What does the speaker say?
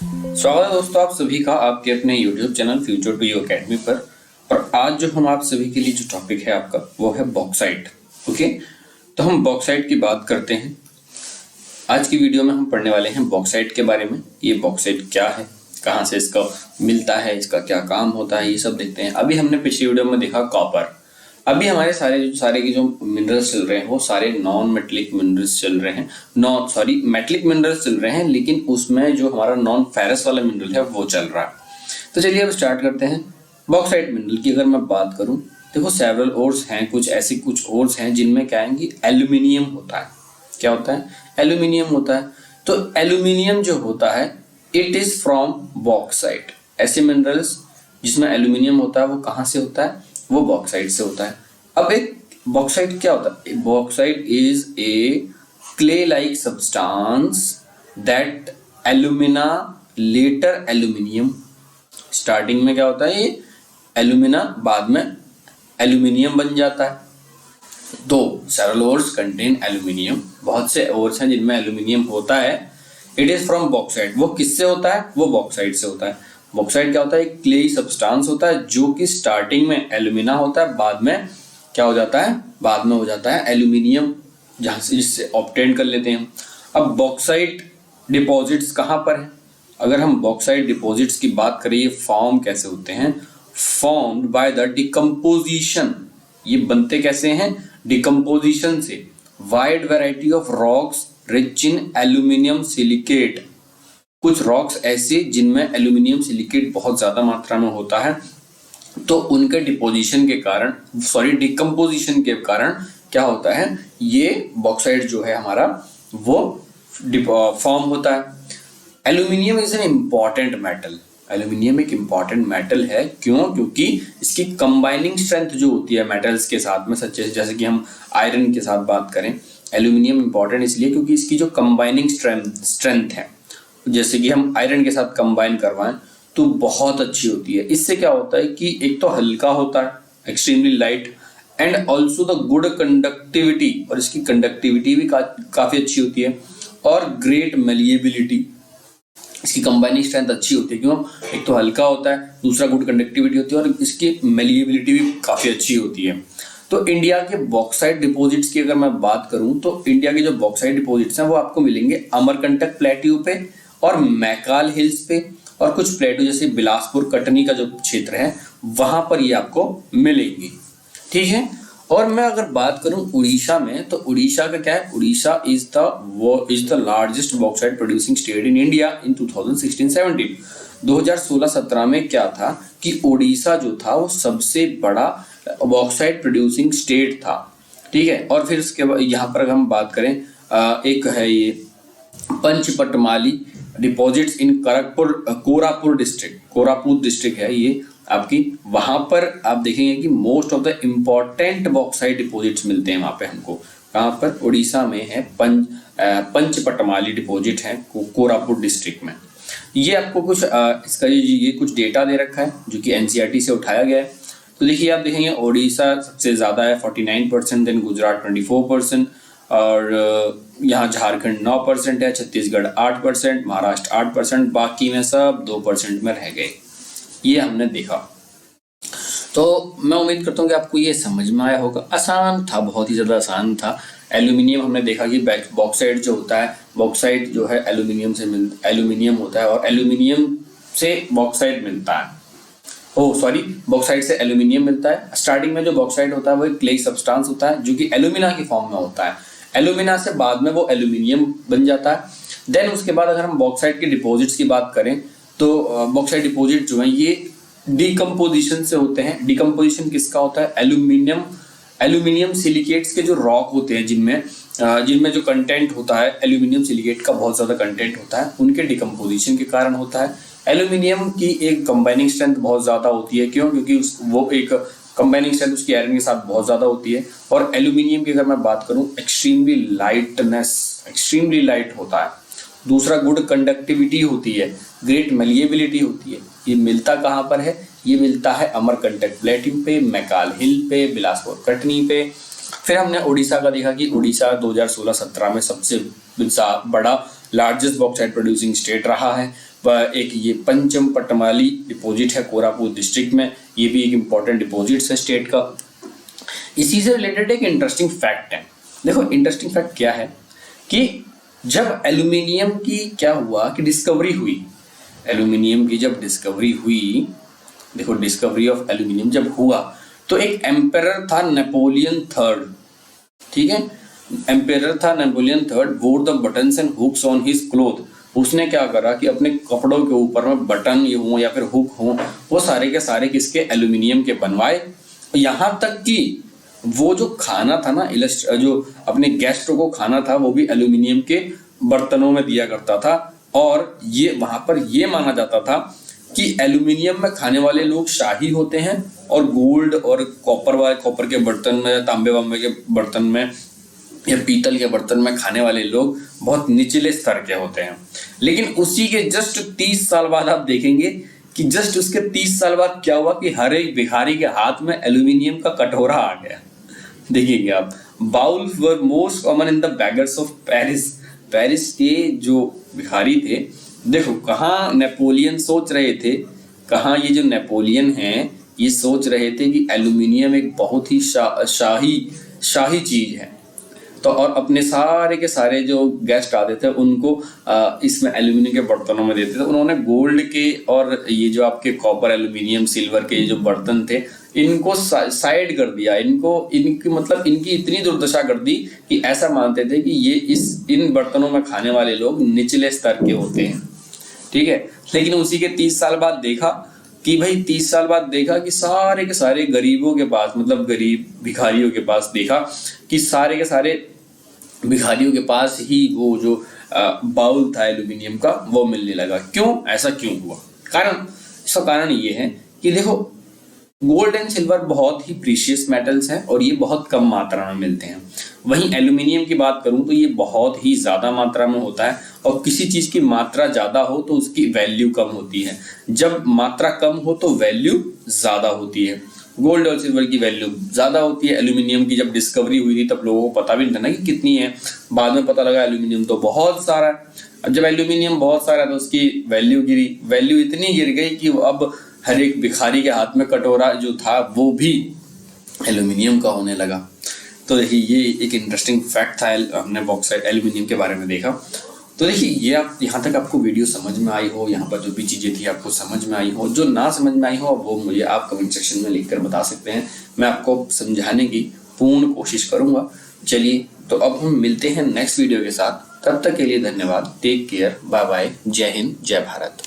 स्वागत है दोस्तों आप सभी का आपके अपने YouTube channel future to you academy पर। और आज जो हम आप सभी के लिए जो टॉपिक है आपका वो है बॉक्साइट। ओके, तो हम बॉक्साइट की बात करते हैं। आज की वीडियो में हम पढ़ने वाले हैं बॉक्साइट के बारे में। ये बॉक्साइट क्या है, कहाँ से इसका मिलता है, इसका क्या काम होता है, ये सब देखते हैं। अभी हमने पिछली वीडियो में देखा कॉपर। अभी हमारे सारे के जो मिनरल्स चल रहे हैं वो सारे नॉन मेटलिक मिनरल्स चल रहे हैं, मेटलिक मिनरल्स चल रहे हैं, लेकिन उसमें जो हमारा नॉन फेरस वाला मिनरल है वो चल रहा है। तो चलिए अब स्टार्ट करते हैं। बॉक्साइट मिनरल की अगर मैं बात करूं, देखो सेवरल ओर्स हैं, कुछ ओर्स हैं जिनमें क्या है कि एल्यूमिनियम होता है। क्या होता है? एल्यूमिनियम होता है। तो एल्यूमिनियम जो होता है इट इज फ्रॉम बॉक्साइट। ऐसे मिनरल्स जिसमें एल्यूमिनियम होता है वो कहाँ से होता है? वो बॉक्साइट से होता है। अब एक बॉक्साइट क्या होता है? Bauxite is a clay like substance that alumina later aluminium. Starting में क्या होता है? ये एल्यूमिना बाद में एल्यूमिनियम बन जाता है। दो सेवरल ओर्स कंटेन एल्यूमिनियम, बहुत से ओर्स हैं जिनमें एल्यूमिनियम होता है। It is from bauxite. वो किससे होता है? वो बॉक्साइट से होता है। बॉक्साइट क्या होता है? एक क्लेई सब्सटेंस होता है जो कि स्टार्टिंग में एल्यूमिना होता है, बाद में क्या हो जाता है? बाद में हो जाता है एल्यूमिनियम, जहां से जिससे ऑब्टेन कर लेते हैं। अब बॉक्साइट डिपॉजिट्स कहाँ पर है? अगर हम बॉक्साइट डिपॉजिट्स की बात करें, ये फॉर्म कैसे होते हैं? Formed by the decomposition. ये बनते कैसे हैं? डिकम्पोजिशन से। Wide variety of rocks rich in aluminium silicate. कुछ रॉक्स ऐसे जिनमें एल्यूमिनियम सिलिकेट बहुत ज्यादा मात्रा में होता है, तो उनके डिपोजिशन के कारण डिकम्पोजिशन के कारण क्या होता है? ये बॉक्साइट जो है हमारा वो फॉर्म होता है। Aluminium is an important metal. Aluminium एक इंपॉर्टेंट मेटल है। क्यों? क्योंकि इसकी कंबाइनिंग स्ट्रेंथ जो होती है मेटल्स के साथ में, जैसे कि हम आयरन के साथ बात करें, एल्यूमिनियम इंपॉर्टेंट इसलिए क्योंकि इसकी जो कंबाइनिंग स्ट्रेंथ है, जैसे कि हम आयरन के साथ कंबाइन करवाएं तो बहुत अच्छी होती है। इससे क्या होता है कि एक तो हल्का होता है, extremely light, and also the good conductivity, और इसकी कंडक्टिविटी भी काफी अच्छी होती है, और ग्रेट मेलिएबिलिटी। इसकी कंबाइनिंग स्ट्रेंथ अच्छी होती है। क्यों? एक तो हल्का होता है, दूसरा गुड कंडक्टिविटी होती है, और इसकी मेलिएबिलिटी भी काफी अच्छी होती है। तो इंडिया के बॉक्साइट डिपॉजिट्स की अगर मैं बात करूं, तो इंडिया के जो बॉक्साइट डिपॉजिट्स हैं वो आपको मिलेंगे अमरकंटक प्लेट्यू पे और मैकाल हिल्स पे, और कुछ प्लेटू जैसे बिलासपुर कटनी का जो क्षेत्र है वहां पर ये आपको मिलेंगी। ठीक है। और मैं अगर बात करूं उड़ीसा में, तो उड़ीसा का क्या है? Orissa is the largest bauxite producing state in India in 2016-17। 2016-17 में क्या था कि उड़ीसा जो था वो सबसे बड़ा बॉक्साइट प्रोड्यूसिंग स्टेट था। ठीक है। और फिर उसके बाद यहाँ पर अगर हम बात करें, एक है ये पंचपटमाली डिपॉजिट्स इन कोरापुर डिस्ट्रिक्ट है ये आपकी। वहां पर आप देखेंगे कि most of the important bauxite deposits मिलते हैं वहां पे हमको। कहाँ पर? उड़ीसा में है पंचपटमाली डिपॉजिट है कोरापुर डिस्ट्रिक्ट में। ये आपको कुछ इसका ये कुछ डेटा दे रखा है जो कि एनसीईआरटी से उठाया गया है। तो देखिए आप देखेंगे उड़ीसा सबसे ज्यादा है 49%, देन गुजरात 24%, और यहाँ झारखंड 9% है, छत्तीसगढ़ 8%, महाराष्ट्र 8%, बाकी में सब 2% में रह गए। ये हमने देखा। तो मैं उम्मीद करता हूँ कि आपको ये समझ में आया होगा। आसान था, बहुत ही ज्यादा आसान था। एल्यूमिनियम हमने देखा कि बॉक्साइट जो होता है, बॉक्साइट जो है एल्यूमिनियम होता है, और एल्यूमिनियम से बॉक्साइट मिलता है। बॉक्साइट से एल्यूमिनियम मिलता है। स्टार्टिंग में जो बॉक्साइट होता है वो एक क्ले सब्सटेंस होता है जो कि एल्यूमिना की फॉर्म में होता है। एल्यूमिना से बाद में वो एल्यूमिनियम बन जाता है। देन उसके बाद अगर हम बॉक्साइट के डिपॉजिट्स की बात करें, तो बॉक्साइट डिपॉजिट जो है ये डिकम्पोजिशन से होते हैं। डिकम्पोजिशन किसका होता है? एल्यूमिनियम सिलिकेट्स के जो रॉक होते हैं जिनमें जो कंटेंट होता है एल्यूमिनियम सिलिकेट का बहुत ज्यादा कंटेंट होता है, उनके डिकम्पोजिशन के कारण होता है। एल्यूमिनियम की एक कंबाइनिंग स्ट्रेंथ बहुत ज्यादा होती है। क्यों? क्योंकि वो एक कंबाइनिंग स्ट्रेंथ उसकी आयरन के साथ बहुत ज्यादा होती है। और एल्यूमिनियम की अगर मैं बात करूं, एक्सट्रीमली लाइट होता है। दूसरा गुड कंडक्टिविटी होती है, ग्रेट मेलिएबिलिटी होती है। ये मिलता कहाँ पर है? ये मिलता है अमरकंटक प्लेट्यू पे, मैकाल हिल पे, बिलासपुर कटनी पे। फिर हमने उड़ीसा का देखा कि उड़ीसा 2016-17 में सबसे बड़ा लार्जेस्ट बॉक्साइट प्रोड्यूसिंग स्टेट रहा है। एक ये पंचम पटमाली डिपॉजिट है कोरापुट डिस्ट्रिक्ट में, ये भी एक इम्पोर्टेंट डिपॉजिट है स्टेट का। इसी से रिलेटेड एक इंटरेस्टिंग फैक्ट है। देखो इंटरेस्टिंग फैक्ट क्या है कि जब एल्यूमिनियम की क्या हुआ कि डिस्कवरी हुई, एल्यूमिनियम की जब डिस्कवरी हुई, देखो डिस्कवरी ऑफ एल्यूमिनियम जब हुआ तो एक एम्पेरर था नेपोलियन थर्ड, ठीक है, एम्पेरर था Napoleon third, wore the buttons and hooks on his cloth. उसने क्या करा कि अपने कपड़ों के ऊपर में बटन ये हो या फिर हुक हो, वो सारे के सारे किसके, एल्यूमिनियम के बनवाए। यहाँ तक कि वो जो खाना था ना, जो अपने गेस्ट को खाना था वो भी एल्यूमिनियम के बर्तनों में दिया करता था। और ये वहां पर ये माना जाता था कि एल्यूमिनियम में खाने वाले लोग शाही होते हैं और गोल्ड और कॉपर के बर्तन में, तांबे वांबे के बर्तन में या पीतल के बर्तन में खाने वाले लोग बहुत निचले स्तर के होते हैं। लेकिन उसी के जस्ट 30 साल बाद आप देखेंगे कि जस्ट उसके 30 साल बाद क्या हुआ कि हर एक भिखारी के हाथ में एल्यूमिनियम का कटोरा आ गया। देखिएंगे आप, bowls were most common in the beggars of Paris. Paris के जो भिखारी थे, देखो कहाँ नेपोलियन सोच रहे थे, कहाँ ये जो नेपोलियन हैं ये सोच रहे थे कि एल्यूमिनियम एक बहुत ही शाही चीज है। तो और अपने सारे के सारे जो गेस्ट आते थे उनको इसमें एल्यूमिनियम के बर्तनों में देते थे। उन्होंने गोल्ड के और ये जो आपके कॉपर, एल्यूमिनियम, सिल्वर के जो बर्तन थे इनको साइड कर दिया। इनकी इतनी दुर्दशा कर दी कि ऐसा मानते थे कि ये इन बर्तनों में खाने वाले लोग निचले स्तर के होते हैं, ठीक है। लेकिन उसी के 30 साल बाद देखा कि सारे के सारे गरीबों के पास, मतलब गरीब भिखारियों के पास देखा कि सारे के सारे भिखारियों के पास ही वो जो बाउल था एल्यूमिनियम का वो मिलने लगा। क्यों, ऐसा क्यों हुआ? इसका कारण ये है कि देखो गोल्ड एंड सिल्वर बहुत ही प्रीशियस मेटल्स हैं और ये बहुत कम मात्रा में मिलते हैं। वहीं एल्यूमिनियम की बात करूं तो ये बहुत ही ज्यादा मात्रा में होता है, और किसी चीज की मात्रा ज्यादा हो तो उसकी वैल्यू कम होती है, जब मात्रा कम हो तो वैल्यू ज्यादा होती है। गोल्ड और सिल्वर की वैल्यू ज्यादा होती है। एल्यूमिनियम की जब डिस्कवरी हुई थी तब लोगों को पता भी नहीं था ना कि कितनी है, बाद में पता लगा एल्यूमिनियम तो बहुत सारा है। अब जब एल्यूमिनियम बहुत सारा है तो उसकी वैल्यू इतनी गिर गई कि अब हर एक भिखारी के हाथ में कटोरा जो था वो भी एल्यूमिनियम का होने लगा। तो देखिए ये एक इंटरेस्टिंग फैक्ट था, हमने बॉक्साइट एल्यूमिनियम के बारे में देखा। तो देखिए ये आप यहाँ तक आपको वीडियो समझ में आई हो, यहाँ पर जो भी चीज़ें थी आपको समझ में आई हो, जो ना समझ में आई हो वो मुझे आप कमेंट सेक्शन में लिखकर बता सकते हैं, मैं आपको समझाने की पूर्ण कोशिश करूँगा। चलिए तो अब हम मिलते हैं नेक्स्ट वीडियो के साथ, तब तक के लिए धन्यवाद, टेक केयर, बाय बाय, जय हिंद, जय भारत।